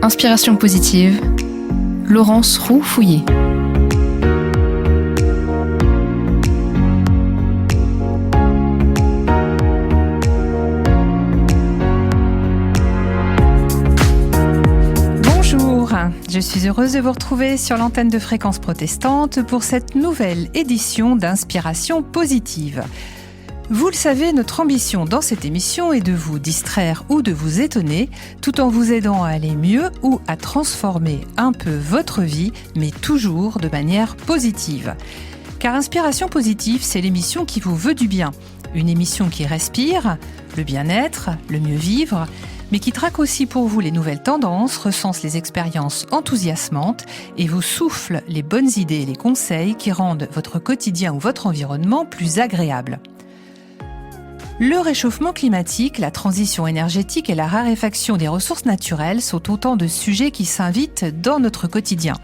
Inspiration positive, Laurence Roux-Fouillé. Bonjour, je suis heureuse de vous retrouver sur l'antenne de Fréquence Protestante pour cette nouvelle édition d'Inspiration positive. Vous le savez, notre ambition dans cette émission est de vous distraire ou de vous étonner, tout en vous aidant à aller mieux ou à transformer un peu votre vie, mais toujours de manière positive. Car Inspiration positive, c'est l'émission qui vous veut du bien. Une émission qui respire, le bien-être, le mieux vivre, mais qui traque aussi pour vous les nouvelles tendances, recense les expériences enthousiasmantes et vous souffle les bonnes idées et les conseils qui rendent votre quotidien ou votre environnement plus agréable. Le réchauffement climatique, la transition énergétique et la raréfaction des ressources naturelles sont autant de sujets qui s'invitent dans notre quotidien.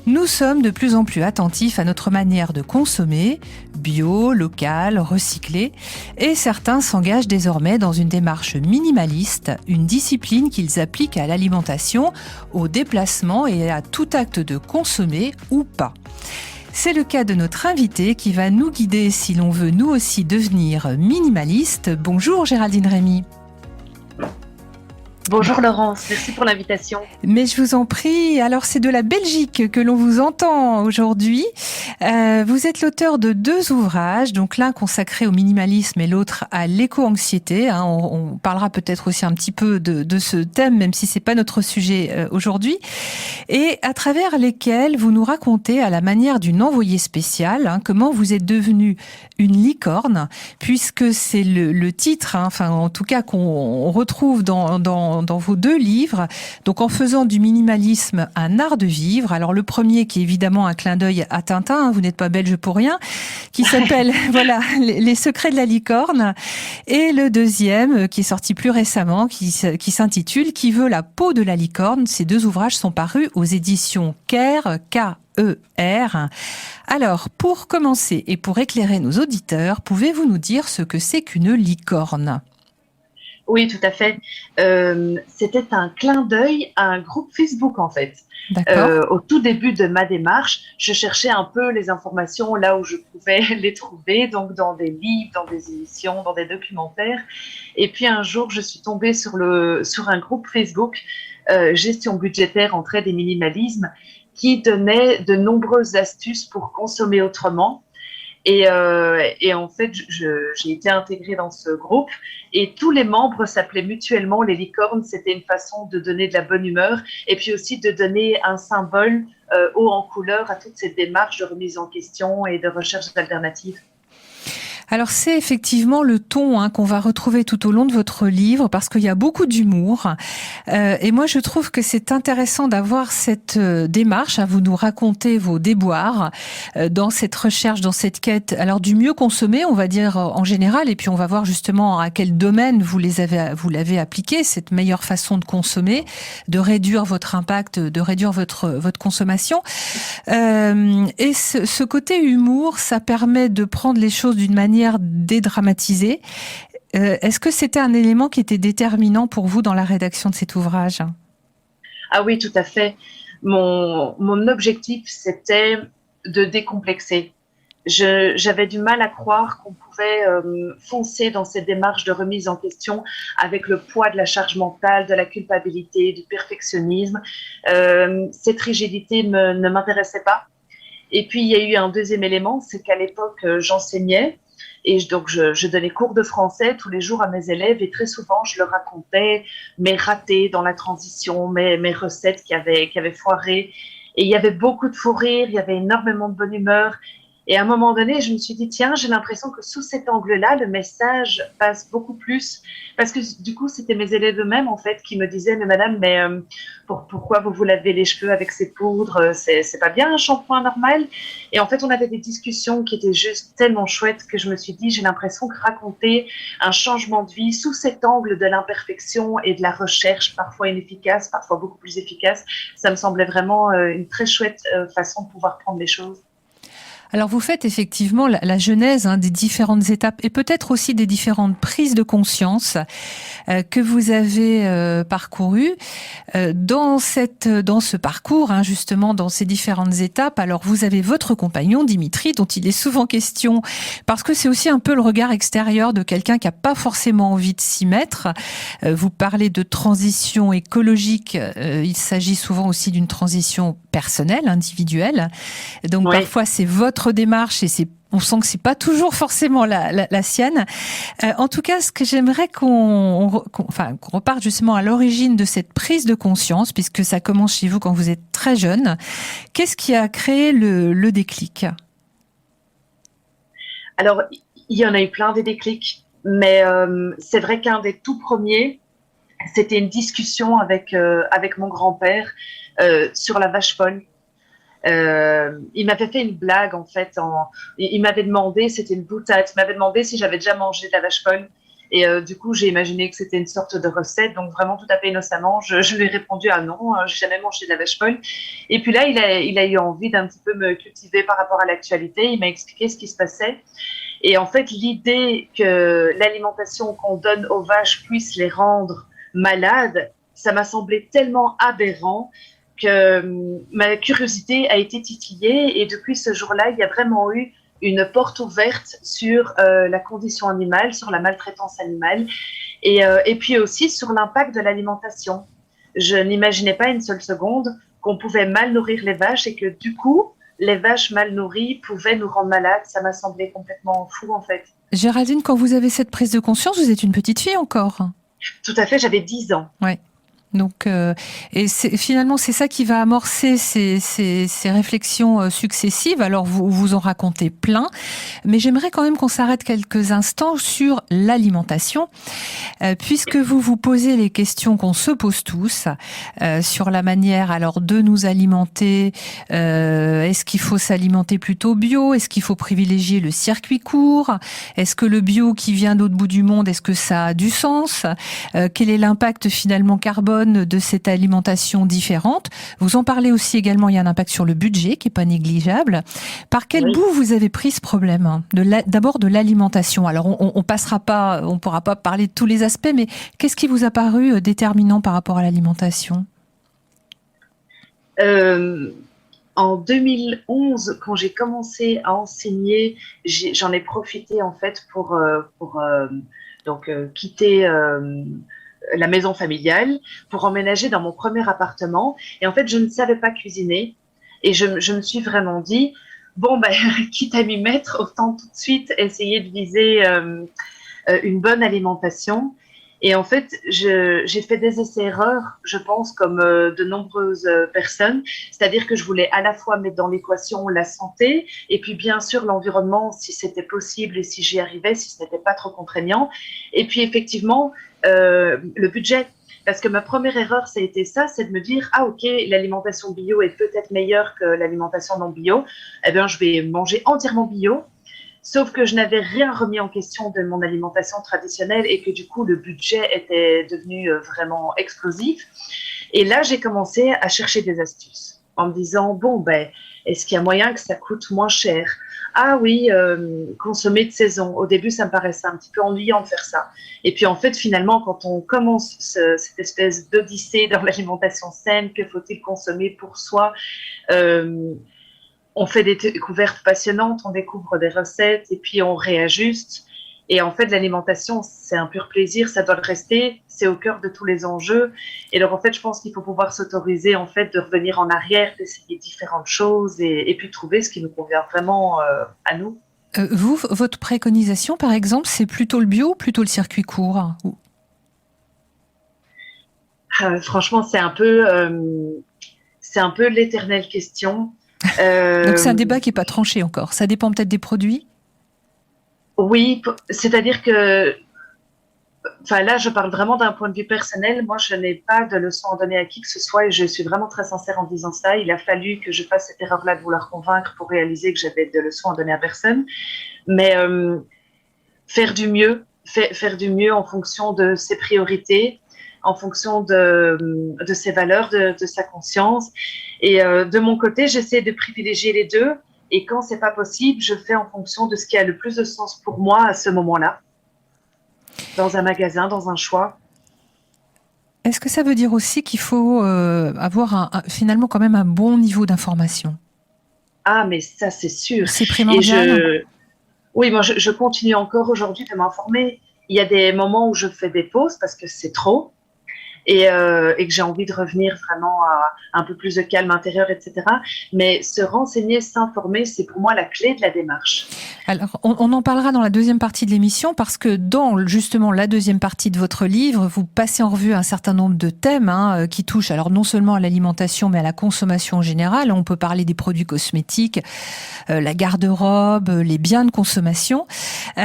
Nous sommes de plus en plus attentifs à notre manière de consommer, bio, local, recyclé, et certains s'engagent désormais dans une démarche minimaliste, une discipline qu'ils appliquent à l'alimentation, aux déplacements et à tout acte de consommer ou pas. C'est le cas de notre invité qui va nous guider si l'on veut nous aussi devenir minimaliste. Bonjour Géraldine Rémy. Bonjour Laurence, merci pour l'invitation. Mais je vous en prie, alors c'est de la Belgique que l'on vous entend aujourd'hui. Vous êtes l'auteur de 2 ouvrages, donc l'un consacré au minimalisme et l'autre à l'éco-anxiété. On parlera peut-être aussi un petit peu de ce thème, même si c'est pas notre sujet aujourd'hui. Et à travers lesquels vous nous racontez à la manière d'une envoyée spéciale comment vous êtes devenue une licorne, puisque c'est le titre, enfin en tout cas qu'on retrouve dans vos 2 livres, donc en faisant du minimalisme un art de vivre. Alors le premier qui est évidemment un clin d'œil à Tintin, vous n'êtes pas belge pour rien, qui s'appelle voilà les secrets de la licorne, et le deuxième qui est sorti plus récemment, qui s'intitule Qui veut la peau de la licorne. Ces 2 ouvrages sont parus aux éditions Care, K-E-R. Alors, pour commencer et pour éclairer nos auditeurs, pouvez-vous nous dire ce que c'est qu'une licorne ? Oui, tout à fait. C'était un clin d'œil à un groupe Facebook, en fait. Au tout début de ma démarche, je cherchais un peu les informations là où je pouvais les trouver, donc dans des livres, dans des émissions, dans des documentaires. Et puis un jour, je suis tombée sur un groupe Facebook, Gestion budgétaire, entraide et minimalisme, qui donnait de nombreuses astuces pour consommer autrement. Et en fait, j'ai été intégrée dans ce groupe et tous les membres s'appelaient mutuellement les licornes. C'était une façon de donner de la bonne humeur et puis aussi de donner un symbole haut en couleur à toute cette démarche de remise en question et de recherche d'alternatives. Alors c'est effectivement le ton qu'on va retrouver tout au long de votre livre parce qu'il y a beaucoup d'humour et moi je trouve que c'est intéressant d'avoir cette démarche à vous nous raconter vos déboires dans cette recherche, dans cette quête alors du mieux consommer on va dire en général et puis on va voir justement à quel domaine vous l'avez appliqué, cette meilleure façon de consommer, de réduire votre impact, de réduire votre consommation et ce côté humour ça permet de prendre les choses d'une manière dédramatisée. Est-ce que c'était un élément qui était déterminant pour vous dans la rédaction de cet ouvrage ? Ah oui, tout à fait. Mon objectif, c'était de décomplexer. J'avais du mal à croire qu'on pouvait foncer dans cette démarche de remise en question avec le poids de la charge mentale, de la culpabilité, du perfectionnisme. Cette rigidité ne m'intéressait pas. Et puis, il y a eu un deuxième élément, c'est qu'à l'époque, j'enseignais. Et donc, je donnais cours de français tous les jours à mes élèves et très souvent, je leur racontais mes ratés dans la transition, mes recettes qui avaient foiré. Et il y avait beaucoup de fou rire, il y avait énormément de bonne humeur. Et à un moment donné, je me suis dit, tiens, j'ai l'impression que sous cet angle-là, le message passe beaucoup plus. Parce que du coup, c'était mes élèves eux-mêmes, en fait, qui me disaient, mais madame, pourquoi vous lavez les cheveux avec ces poudres? C'est pas bien un shampoing normal? Et en fait, on avait des discussions qui étaient juste tellement chouettes que je me suis dit, j'ai l'impression que raconter un changement de vie sous cet angle de l'imperfection et de la recherche, parfois inefficace, parfois beaucoup plus efficace, ça me semblait vraiment une très chouette façon de pouvoir prendre les choses. Alors vous faites effectivement la genèse des différentes étapes et peut-être aussi des différentes prises de conscience que vous avez parcourues dans ce parcours, justement dans ces différentes étapes. Alors vous avez votre compagnon Dimitri, dont il est souvent question, parce que c'est aussi un peu le regard extérieur de quelqu'un qui n'a pas forcément envie de s'y mettre. Vous parlez de transition écologique, il s'agit souvent aussi d'une transition personnelle, individuelle. Donc Oui. parfois c'est votre démarche et on sent que c'est pas toujours forcément la sienne. En tout cas, ce que j'aimerais qu'on reparte justement à l'origine de cette prise de conscience, puisque ça commence chez vous quand vous êtes très jeune. Qu'est-ce qui a créé le déclic? Alors, il y en a eu plein des déclics, mais c'est vrai qu'un des tout premiers, c'était une discussion avec mon grand-père sur la vache folle. Il m'avait fait une blague en fait. Il m'avait demandé, c'était une boutade, il m'avait demandé si j'avais déjà mangé de la vache folle. Et du coup, j'ai imaginé que c'était une sorte de recette, donc vraiment tout à fait innocemment, je lui ai répondu ah non, j'ai jamais mangé de la vache folle. Et puis là, il a eu envie d'un petit peu me cultiver par rapport à l'actualité. Il m'a expliqué ce qui se passait. Et en fait, l'idée que l'alimentation qu'on donne aux vaches puisse les rendre malades, ça m'a semblé tellement aberrant que ma curiosité a été titillée. Et depuis ce jour-là, il y a vraiment eu une porte ouverte sur la condition animale, sur la maltraitance animale, et puis aussi sur l'impact de l'alimentation. Je n'imaginais pas une seule seconde qu'on pouvait mal nourrir les vaches et que du coup, les vaches mal nourries pouvaient nous rendre malades. Ça m'a semblé complètement fou en fait. Géraldine, quand vous avez cette prise de conscience, vous êtes une petite fille encore. Tout à fait, j'avais 10 ans. Ouais. Donc, et finalement, c'est ça qui va amorcer ces réflexions successives. Alors, vous en racontez plein, mais j'aimerais quand même qu'on s'arrête quelques instants sur l'alimentation, puisque vous vous posez les questions qu'on se pose tous sur la manière alors de nous alimenter. Est-ce qu'il faut s'alimenter plutôt bio? Est-ce qu'il faut privilégier le circuit court? Est-ce que le bio qui vient d'autre bout du monde, est-ce que ça a du sens? Quel est l'impact finalement carbone de cette alimentation différente? Vous en parlez aussi également, il y a un impact sur le budget qui n'est pas négligeable. Par quel bout vous avez pris ce problème d'abord de l'alimentation? Alors on passera pas, on pourra pas parler de tous les aspects, mais qu'est-ce qui vous a paru déterminant par rapport à l'alimentation? En 2011, quand j'ai commencé à enseigner, j'en ai profité en fait pour quitter la maison familiale pour emménager dans mon premier appartement. Et en fait, je ne savais pas cuisiner. Et je me suis vraiment dit, bon, ben, quitte à m'y mettre, autant tout de suite essayer de viser une bonne alimentation. Et en fait, j'ai fait des essais-erreurs, je pense, comme de nombreuses personnes. C'est-à-dire que je voulais à la fois mettre dans l'équation la santé et puis bien sûr l'environnement, si c'était possible et si j'y arrivais, si ce n'était pas trop contraignant. Et puis effectivement, le budget. Parce que ma première erreur, ça a été ça, c'est de me dire, ah ok, l'alimentation bio est peut-être meilleure que l'alimentation non bio. Eh bien, je vais manger entièrement bio. Sauf que je n'avais rien remis en question de mon alimentation traditionnelle et que du coup, le budget était devenu vraiment explosif. Et là, j'ai commencé à chercher des astuces en me disant, bon, ben, est-ce qu'il y a moyen que ça coûte moins cher? Ah oui, consommer de saison. Au début, ça me paraissait un petit peu ennuyant de faire ça. Et puis en fait, finalement, quand on commence cette espèce d'odyssée dans l'alimentation saine, que faut-il consommer pour soi on fait des découvertes passionnantes, on découvre des recettes et puis on réajuste. Et en fait, l'alimentation, c'est un pur plaisir, ça doit le rester, c'est au cœur de tous les enjeux. Et donc, en fait, je pense qu'il faut pouvoir s'autoriser, en fait, de revenir en arrière, d'essayer différentes choses et puis trouver ce qui nous convient vraiment à nous. Vous, votre préconisation, par exemple, c'est plutôt le bio ou plutôt le circuit court? Franchement, c'est un peu l'éternelle question. Donc c'est un débat qui n'est pas tranché encore. Ça dépend peut-être des produits? Oui, c'est-à-dire que là, je parle vraiment d'un point de vue personnel. Moi, je n'ai pas de leçon à donner à qui que ce soit et je suis vraiment très sincère en disant ça. Il a fallu que je fasse cette erreur-là de vouloir convaincre pour réaliser que j'avais de leçons à donner à personne. Mais faire du mieux en fonction de ses priorités, en fonction de ses valeurs, de sa conscience. Et de mon côté, j'essaie de privilégier les deux. Et quand c'est pas possible, je fais en fonction de ce qui a le plus de sens pour moi à ce moment-là, dans un magasin, dans un choix. Est-ce que ça veut dire aussi qu'il faut avoir finalement quand même un bon niveau d'information? Ah, mais ça, c'est sûr. C'est Et primordial. oui, moi, je continue encore aujourd'hui de m'informer. Il y a des moments où je fais des pauses parce que c'est trop. Et que j'ai envie de revenir vraiment à un peu plus de calme intérieur, etc. Mais se renseigner, s'informer, c'est pour moi la clé de la démarche. Alors, on en parlera dans la deuxième partie de l'émission parce que dans justement la deuxième partie de votre livre, vous passez en revue un certain nombre de thèmes qui touchent alors non seulement à l'alimentation mais à la consommation en général. On peut parler des produits cosmétiques, la garde-robe, les biens de consommation. Et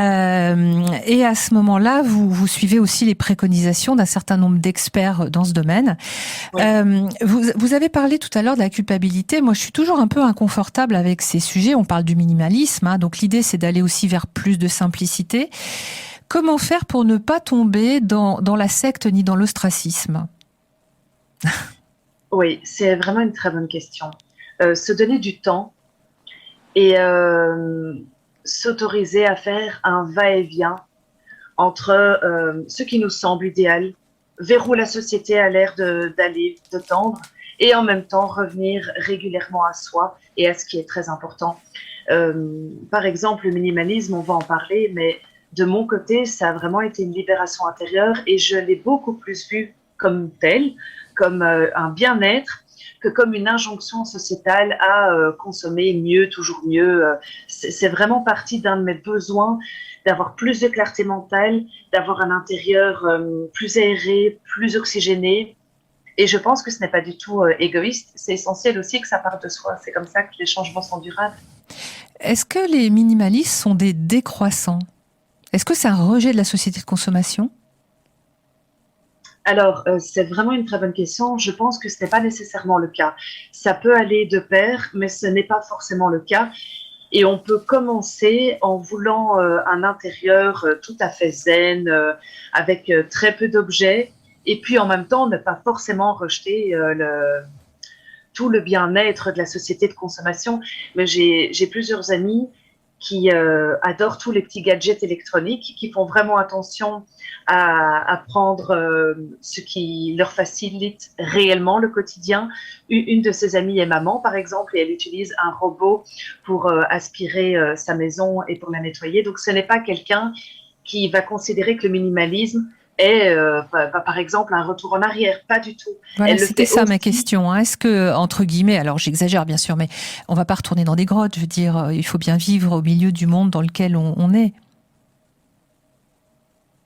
à ce moment-là, vous suivez aussi les préconisations d'un certain nombre d'experts dans ce domaine. Oui. Vous avez parlé tout à l'heure de la culpabilité. Moi, je suis toujours un peu inconfortable avec ces sujets. On parle du minimalisme, donc l'idée, c'est d'aller aussi vers plus de simplicité. Comment faire pour ne pas tomber dans la secte ni dans l'ostracisme? Oui, c'est vraiment une très bonne question. Se donner du temps et s'autoriser à faire un va-et-vient entre ce qui nous semble idéal, vers où la société a l'air d'aller, de tendre, et en même temps revenir régulièrement à soi et à ce qui est très important. Par exemple, le minimalisme, on va en parler, mais de mon côté, ça a vraiment été une libération intérieure et je l'ai beaucoup plus vu comme tel, comme un bien-être, que comme une injonction sociétale à consommer mieux, toujours mieux. C'est vraiment parti d'un de mes besoins d'avoir plus de clarté mentale, d'avoir un intérieur plus aéré, plus oxygéné. Et je pense que ce n'est pas du tout égoïste. C'est essentiel aussi que ça parte de soi. C'est comme ça que les changements sont durables. Est-ce que les minimalistes sont des décroissants? Est-ce que c'est un rejet de la société de consommation? Alors, c'est vraiment une très bonne question. Je pense que ce n'est pas nécessairement le cas. Ça peut aller de pair, mais ce n'est pas forcément le cas. Et on peut commencer en voulant un intérieur tout à fait zen, avec très peu d'objets, et puis en même temps ne pas forcément rejeter tout le bien-être de la société de consommation. Mais j'ai plusieurs amis qui adorent tous les petits gadgets électroniques, qui font vraiment attention à prendre ce qui leur facilite réellement le quotidien. Une de ses amies est maman, par exemple, et elle utilise un robot pour aspirer sa maison et pour la nettoyer. Donc, ce n'est pas quelqu'un qui va considérer que le minimalisme est, par exemple, un retour en arrière. Pas du tout. Voilà, c'était ça ma question. Est-ce que, entre guillemets, alors j'exagère bien sûr, mais on va pas retourner dans des grottes. Je veux dire, il faut bien vivre au milieu du monde dans lequel on est.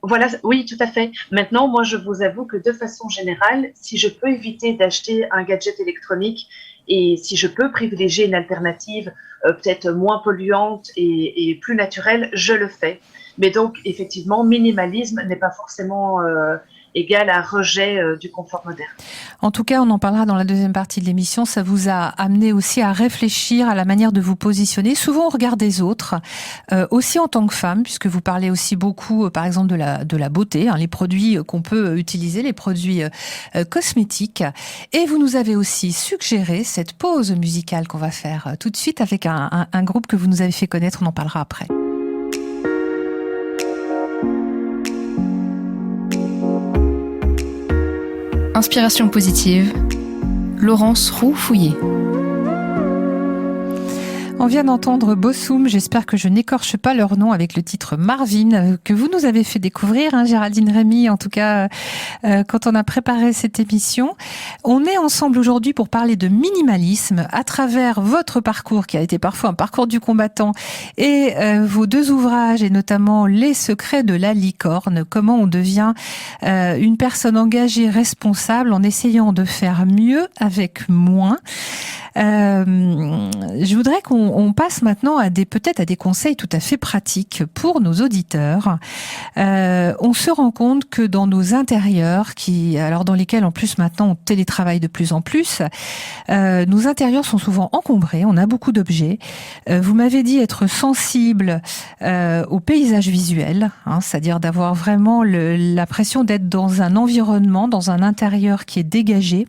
Voilà, oui, tout à fait. Maintenant, moi, je vous avoue que de façon générale, si je peux éviter d'acheter un gadget électronique et si je peux privilégier une alternative peut-être moins polluante et plus naturelle, je le fais. Mais donc, effectivement, minimalisme n'est pas forcément égal à rejet du confort moderne. En tout cas, on en parlera dans la deuxième partie de l'émission. Ça vous a amené aussi à réfléchir à la manière de vous positionner, souvent au regard des autres, aussi en tant que femme, puisque vous parlez aussi beaucoup, par exemple, de la beauté, les produits qu'on peut utiliser, les produits cosmétiques. Et vous nous avez aussi suggéré cette pause musicale qu'on va faire tout de suite avec un groupe que vous nous avez fait connaître. On en parlera après. Inspiration positive, Laurence Roux-Fouillé. On vient d'entendre Bosoum, j'espère que je n'écorche pas leur nom, avec le titre Marvin, que vous nous avez fait découvrir, Géraldine Rémy, en tout cas, quand on a préparé cette émission. On est ensemble aujourd'hui pour parler de minimalisme à travers votre parcours, qui a été parfois un parcours du combattant, et vos deux ouvrages, et notamment Les secrets de la licorne, comment on devient une personne engagée, responsable, en essayant de faire mieux avec moins. Je voudrais qu'on passe maintenant peut-être à des conseils tout à fait pratiques pour nos auditeurs. On se rend compte que dans nos intérieurs, dans lesquels en plus maintenant on télétravaille de plus en plus, nos intérieurs sont souvent encombrés, on a beaucoup d'objets. Vous m'avez dit être sensible au paysage visuel, c'est-à-dire d'avoir vraiment l'impression d'être dans un environnement, dans un intérieur qui est dégagé.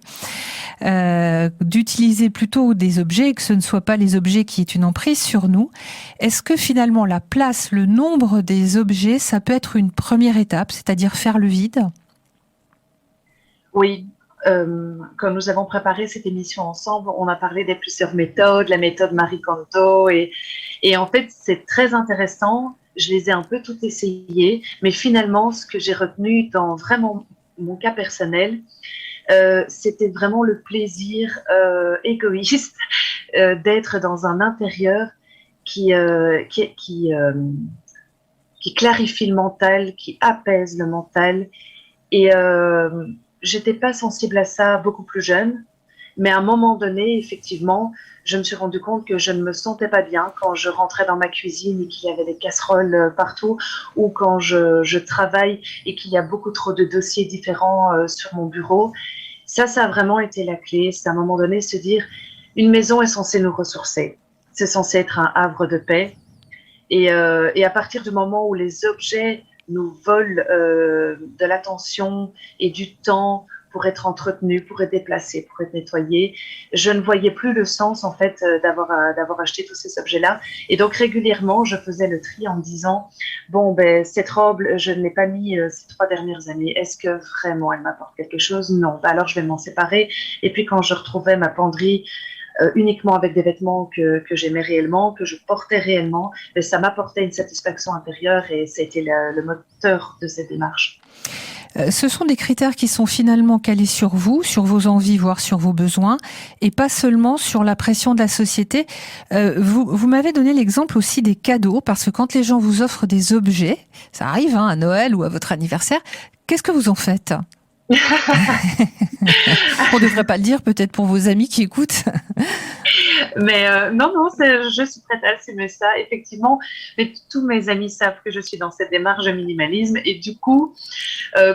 D'utiliser plutôt des objets, que ce ne soient pas les objets qui est une emprise sur nous. Est-ce que finalement la place, le nombre des objets, ça peut être une première étape, c'est-à-dire faire le vide ? Oui, quand nous avons préparé cette émission ensemble, on a parlé des plusieurs méthodes, la méthode Marie Kondo, et en fait, c'est très intéressant. Je les ai un peu toutes essayées, mais finalement, ce que j'ai retenu dans vraiment mon cas personnel, c'était vraiment le plaisir égoïste d'être dans un intérieur qui clarifie le mental, qui apaise le mental. Et j'étais pas sensible à ça beaucoup plus jeune, mais à un moment donné, effectivement, je me suis rendu compte que je ne me sentais pas bien quand je rentrais dans ma cuisine et qu'il y avait des casseroles partout, ou quand je travaille et qu'il y a beaucoup trop de dossiers différents sur mon bureau. Ça a vraiment été la clé. C'est à un moment donné se dire, une maison est censée nous ressourcer. C'est censé être un havre de paix. Et à partir du moment où les objets nous volent de l'attention et du temps pour être entretenus, pour être déplacés, pour être nettoyés, je ne voyais plus le sens en fait d'avoir acheté tous ces objets-là. Et donc régulièrement, je faisais le tri en me disant bon ben cette robe, je ne l'ai pas mis ces 3 dernières années. Est-ce que vraiment elle m'apporte quelque chose? Non. Ben, alors je vais m'en séparer. Et puis quand je retrouvais ma penderie uniquement avec des vêtements que j'aimais réellement, que je portais réellement, mais ça m'apportait une satisfaction intérieure et ça a été le moteur de cette démarche. Ce sont des critères qui sont finalement calés sur vous, sur vos envies, voire sur vos besoins, et pas seulement sur la pression de la société. Vous m'avez donné l'exemple aussi des cadeaux, parce que quand les gens vous offrent des objets, ça arrive à Noël ou à votre anniversaire, qu'est-ce que vous en faites ? On ne devrait pas le dire peut-être pour vos amis qui écoutent. Mais non, je suis prête à assumer ça, effectivement. Mais tous mes amis savent que je suis dans cette démarche de minimalisme. Et du coup,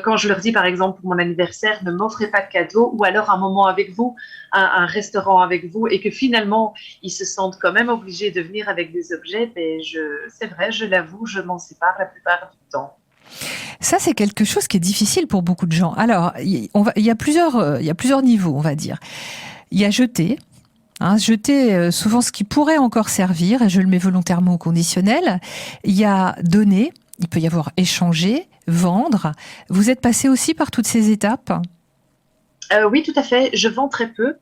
quand je leur dis, par exemple, pour mon anniversaire, ne m'offrez pas de cadeau, ou alors un moment avec vous, un restaurant avec vous, et que finalement, ils se sentent quand même obligés de venir avec des objets, ben c'est vrai, je l'avoue, je m'en sépare la plupart du temps. Ça, c'est quelque chose qui est difficile pour beaucoup de gens. Alors, il y a plusieurs niveaux, on va dire. Il y a jeter. Jeter souvent ce qui pourrait encore servir, et je le mets volontairement au conditionnel. Il y a donner, il peut y avoir échanger, vendre. Vous êtes passé aussi par toutes ces étapes ? Oui, tout à fait. Je vends très peu.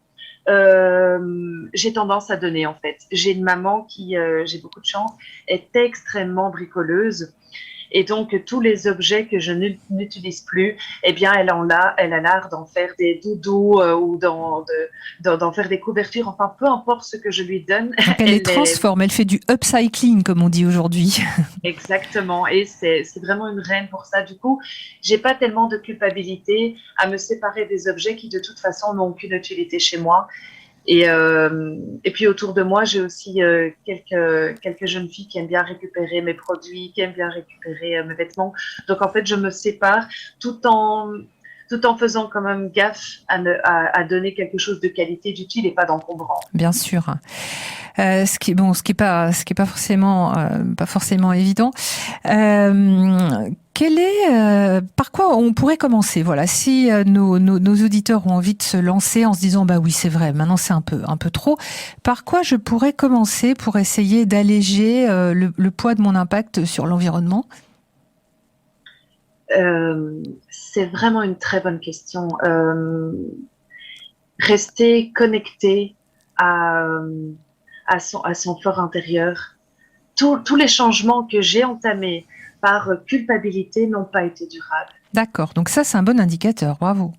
J'ai tendance à donner en fait. J'ai une maman qui, j'ai beaucoup de chance, est extrêmement bricoleuse. Et donc, tous les objets que je n'utilise plus, eh bien, elle a l'art d'en faire des doudous ou d'en faire des couvertures. Enfin, peu importe ce que je lui donne. Donc, elle les transforme, elle fait du upcycling, comme on dit aujourd'hui. Exactement. Et c'est vraiment une reine pour ça. Du coup, j'ai pas tellement de culpabilité à me séparer des objets qui, de toute façon, n'ont aucune utilité chez moi. Et puis autour de moi, j'ai aussi quelques jeunes filles qui aiment bien récupérer mes produits, qui aiment bien récupérer mes vêtements. Donc en fait, je me sépare tout en faisant quand même gaffe à donner quelque chose de qualité, d'utile et pas d'encombrant. Bien sûr. Ce qui est pas forcément évident. Par quoi on pourrait commencer? Voilà, si nos auditeurs ont envie de se lancer en se disant bah oui c'est vrai, maintenant c'est un peu trop. Par quoi je pourrais commencer pour essayer d'alléger le poids de mon impact sur l'environnement? C'est vraiment une très bonne question. Rester connecté à son fort intérieur. Tous les changements que j'ai entamés par culpabilité n'ont pas été durables. D'accord, donc ça c'est un bon indicateur, bravo.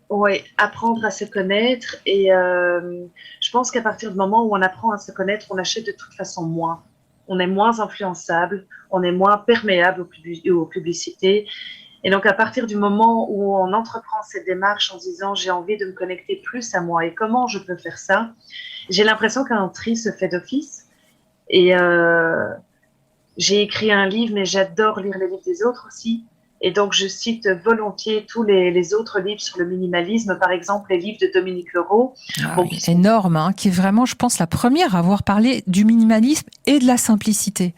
Oui, apprendre à se connaître et je pense qu'à partir du moment où on apprend à se connaître, on achète de toute façon moins. On est moins influençable, on est moins perméable aux publicités. Et donc à partir du moment où on entreprend cette démarche en se disant j'ai envie de me connecter plus à moi et comment je peux faire ça, j'ai l'impression qu'un tri se fait d'office. Et j'ai écrit un livre, mais j'adore lire les livres des autres aussi. Et donc, je cite volontiers tous les autres livres sur le minimalisme, par exemple les livres de Dominique Leroux. Oui, énorme, qui est vraiment, je pense, la première à avoir parlé du minimalisme et de la simplicité.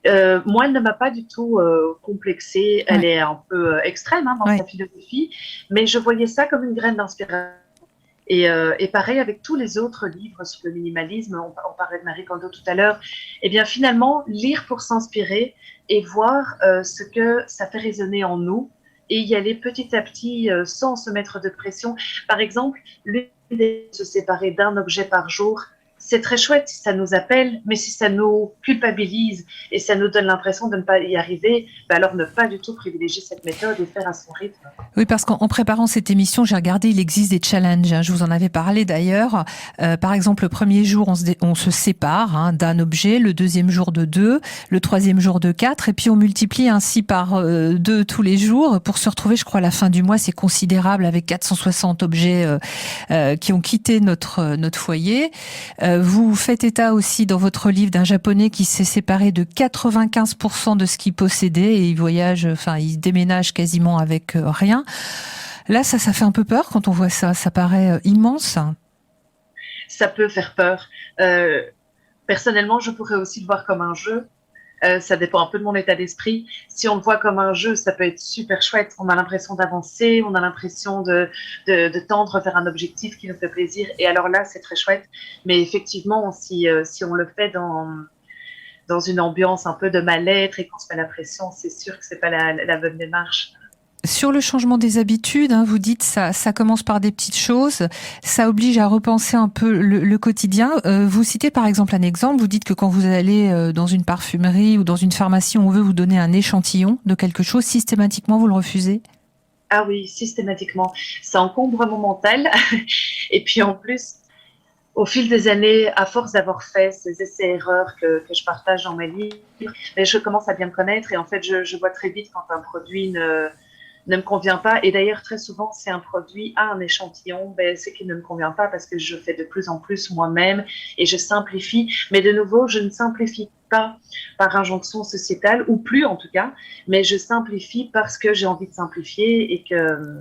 Moi, elle ne m'a pas du tout complexée. Elle est un peu extrême dans sa philosophie, mais je voyais ça comme une graine d'inspiration. Et pareil avec tous les autres livres sur le minimalisme, on parlait de Marie Kondo tout à l'heure, et bien finalement, lire pour s'inspirer et voir ce que ça fait résonner en nous et y aller petit à petit sans se mettre de pression. Par exemple, l'idée de se séparer d'un objet par jour, c'est très chouette si ça nous appelle, mais si ça nous culpabilise et ça nous donne l'impression de ne pas y arriver, ben alors ne pas du tout privilégier cette méthode et faire à son rythme. Oui, parce qu'en préparant cette émission, j'ai regardé, il existe des challenges. Je vous en avais parlé d'ailleurs. Par exemple, le premier jour, on se sépare d'un objet, le deuxième jour de 2, le troisième jour de 4, et puis on multiplie ainsi par 2 tous les jours pour se retrouver, je crois, à la fin du mois, c'est considérable avec 460 objets qui ont quitté notre foyer. Vous faites état aussi dans votre livre d'un Japonais qui s'est séparé de 95% de ce qu'il possédait et il déménage quasiment avec rien. Là, ça fait un peu peur quand on voit ça. Ça paraît immense. Ça peut faire peur. Personnellement, je pourrais aussi le voir comme un jeu. Ça dépend un peu de mon état d'esprit. Si on le voit comme un jeu, ça peut être super chouette. On a l'impression d'avancer, on a l'impression de tendre vers un objectif qui nous fait plaisir. Et alors là, c'est très chouette. Mais effectivement, si on le fait dans une ambiance un peu de mal-être et qu'on se met la pression, c'est sûr que c'est pas la bonne démarche. Sur le changement des habitudes, vous dites ça commence par des petites choses, ça oblige à repenser un peu le quotidien. Vous citez par exemple un exemple, vous dites que quand vous allez dans une parfumerie ou dans une pharmacie, on veut vous donner un échantillon de quelque chose, systématiquement vous le refusez ? Ah oui, systématiquement. Ça encombre mon mental. Et puis en plus, au fil des années, à force d'avoir fait ces essais-erreurs que je partage dans mes livres, mais je commence à bien me connaître et en fait, je vois très vite quand un produit ne me convient pas. Et d'ailleurs, très souvent, si un produit a un échantillon, c'est qu'il ne me convient pas parce que je fais de plus en plus moi-même et je simplifie. Mais de nouveau, je ne simplifie pas par injonction sociétale, ou plus en tout cas, mais je simplifie parce que j'ai envie de simplifier et que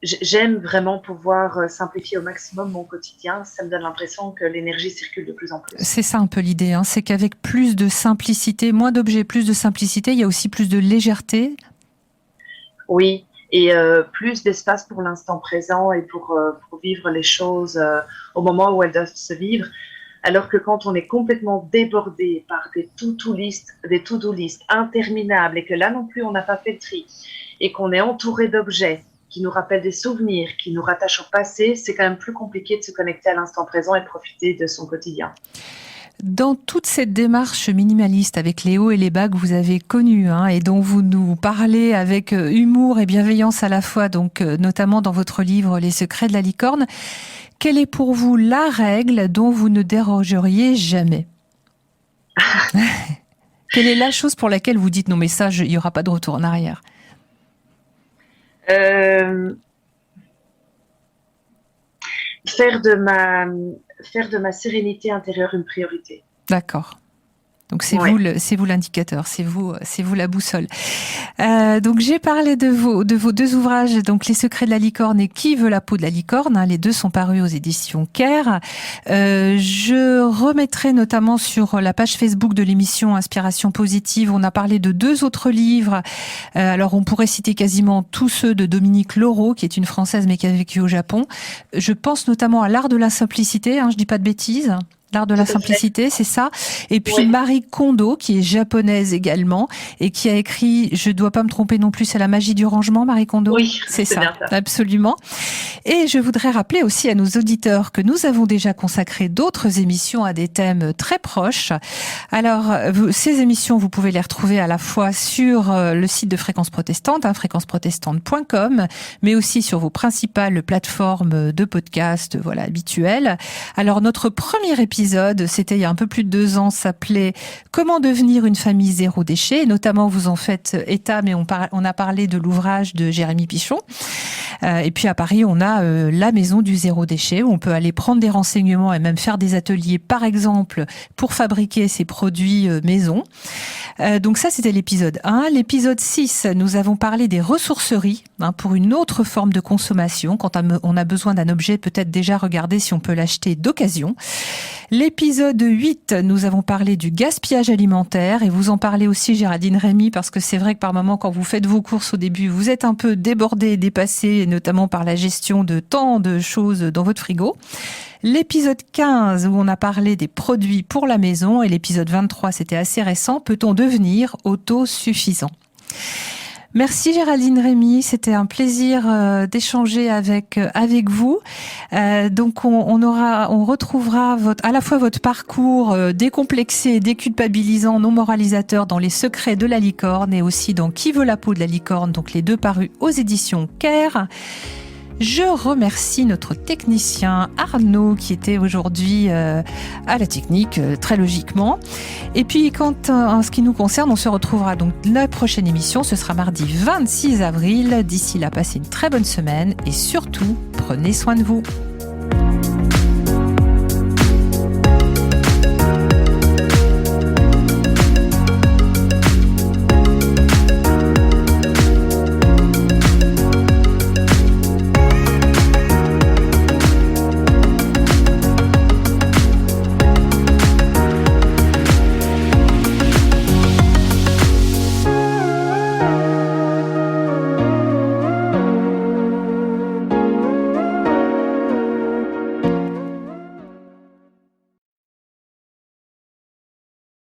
j'aime vraiment pouvoir simplifier au maximum mon quotidien. Ça me donne l'impression que l'énergie circule de plus en plus. C'est ça un peu l'idée, c'est qu'avec plus de simplicité, moins d'objets, plus de simplicité, il y a aussi plus de légèreté. Oui, et plus d'espace pour l'instant présent et pour vivre les choses au moment où elles doivent se vivre. Alors que quand on est complètement débordé par des to-do list interminables et que là non plus on n'a pas fait le tri et qu'on est entouré d'objets qui nous rappellent des souvenirs, qui nous rattachent au passé, c'est quand même plus compliqué de se connecter à l'instant présent et de profiter de son quotidien. Dans toute cette démarche minimaliste avec les hauts et les bas que vous avez connus et dont vous nous parlez avec humour et bienveillance à la fois, donc notamment dans votre livre Les secrets de la licorne, quelle est pour vous la règle dont vous ne dérogeriez jamais ? Quelle est la chose pour laquelle vous dites non mais ça, il n'y aura pas de retour en arrière ? Faire de ma sérénité intérieure une priorité. D'accord. Donc c'est vous l'indicateur, c'est vous la boussole. Donc j'ai parlé de vos 2 ouvrages, donc Les secrets de la licorne et Qui veut la peau de la licorne. Les 2 sont parus aux éditions Caire. Je remettrai notamment sur la page Facebook de l'émission Inspiration Positive. On a parlé de 2 autres livres. Alors on pourrait citer quasiment tous ceux de Dominique Laureau, qui est une Française mais qui a vécu au Japon. Je pense notamment à L'art de la simplicité. Je dis pas de bêtises. L'art de la simplicité, c'est ça. Et puis Marie Kondo, qui est japonaise également, et qui a écrit, je dois pas me tromper non plus, c'est La magie du rangement, Marie Kondo. Oui, c'est ça, absolument. Et je voudrais rappeler aussi à nos auditeurs que nous avons déjà consacré d'autres émissions à des thèmes très proches. Alors, ces émissions, vous pouvez les retrouver à la fois sur le site de Fréquence Protestante, fréquenceprotestante.com, mais aussi sur vos principales plateformes de podcast, habituelles. Alors, notre premier épisode, c'était il y a un peu plus de 2 ans, s'appelait « Comment devenir une famille zéro déchet ?» Et notamment, vous en faites état, mais on a parlé de l'ouvrage de Jérémy Pichon. Et puis à Paris, on a la maison du zéro déchet, où on peut aller prendre des renseignements et même faire des ateliers, par exemple, pour fabriquer ces produits maison. Donc ça, c'était l'épisode 1. L'épisode 6, nous avons parlé des ressourceries, pour une autre forme de consommation. Quand on a besoin d'un objet, peut-être déjà regarder si on peut l'acheter d'occasion. L'épisode 8, nous avons parlé du gaspillage alimentaire et vous en parlez aussi Géraldine Rémy parce que c'est vrai que par moment quand vous faites vos courses au début, vous êtes un peu débordé et dépassé, notamment par la gestion de tant de choses dans votre frigo. L'épisode 15 où on a parlé des produits pour la maison et l'épisode 23, c'était assez récent, peut-on devenir autosuffisant ? Merci Géraldine Rémy, c'était un plaisir d'échanger avec vous. Donc on retrouvera à la fois votre parcours décomplexé, déculpabilisant, non moralisateur dans Les secrets de la licorne et aussi dans Qui veut la peau de la licorne, donc les deux parus aux éditions Caire. Je remercie notre technicien Arnaud qui était aujourd'hui à la technique, très logiquement. Et puis, en ce qui nous concerne, on se retrouvera donc la prochaine émission. Ce sera mardi 26 avril. D'ici là, passez une très bonne semaine et surtout, prenez soin de vous.